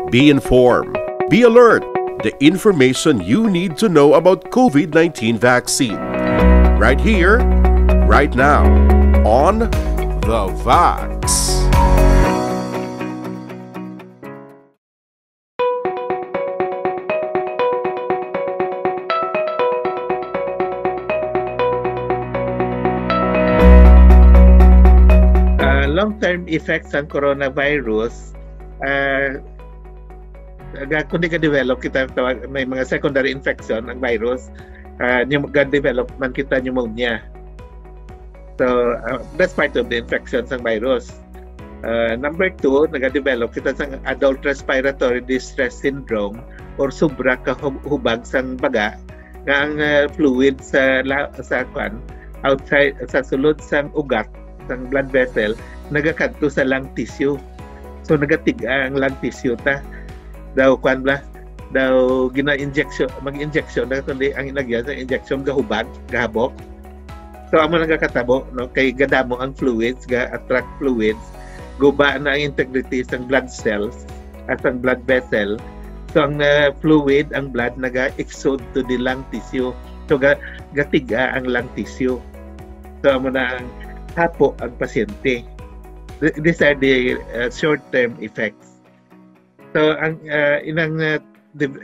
Be informed. Be alert. The information you need to know about COVID-19 vaccine. Right here, right now, on The Vax. Long-term effects ng coronavirus, kung di ka-develop kita, may mga secondary infection ng virus, develop man kita pneumonia. So, that's part of the infections ng virus. Number 2, nag-develop kita sa adult respiratory distress syndrome or sobra kahubag sang baga nga ang fluid sa outside sa sulod sang ugat sang blood vessel nagakadto sa lung tissue. So nagatiga ang lung tissue ta. Daw mag-injection na kundi ang inagyan sa injection gahubag, gahabok. So amo nagakatabo no kay gadamo ang fluids, ga-attract fluids, guba na ang integrity sang blood cells at ang blood vessel. So ang fluid, ang blood naga-exude to the lung tissue. So gatiga ang lung tissue. So amo na ang hapo ang pasyente. These are the short-term effects. So ang inang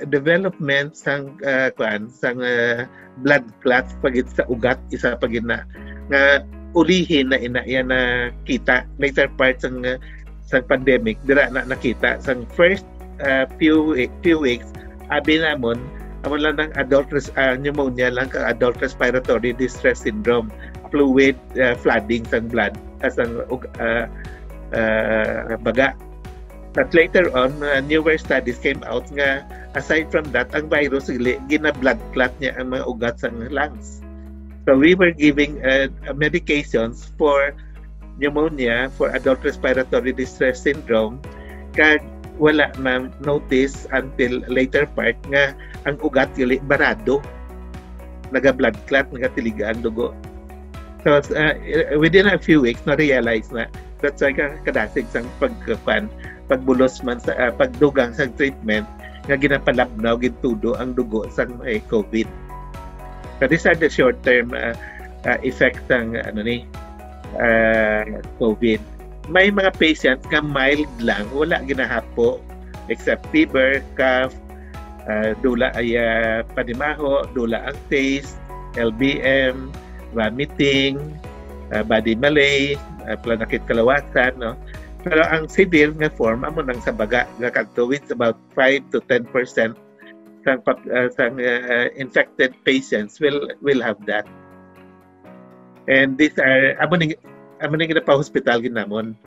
development sang blood clots pagit sa ugat isa pagit na nga ulihin na yan na kita later part sang pandemic dira na nakita sang first few weeks abi namon amo lang ng adult pneumonia lang ka adult respiratory distress syndrome, fluid flooding sang blood sang baga. But later on, newer studies came out nga aside from that, ang virus gina-blood clot niya ang mga ugat sa lungs. So we were giving medications for pneumonia, for adult respiratory distress syndrome, kag wala na notice until later part nga ang ugat gali barado, naga-blood clot, nagatiliga ang dugo. So within a few weeks, na-realize na that's why kadasig sang pagbulos man sa pagdugang sa treatment nga ginapalabnaw gintudo ang dugo sa COVID. So these are the short-term effects ng COVID. May mga patients nga mild lang, wala ginahapo except fever, cough, dula ay panimaho, dula ang taste, LBM, vomiting, body malaise, planakit kalawasan, no? Pero ang severe nga form amo nang sa baga nga kadto with about 5 to 10% sang infected patients will have that. And these are amo ning pa hospital ginamon.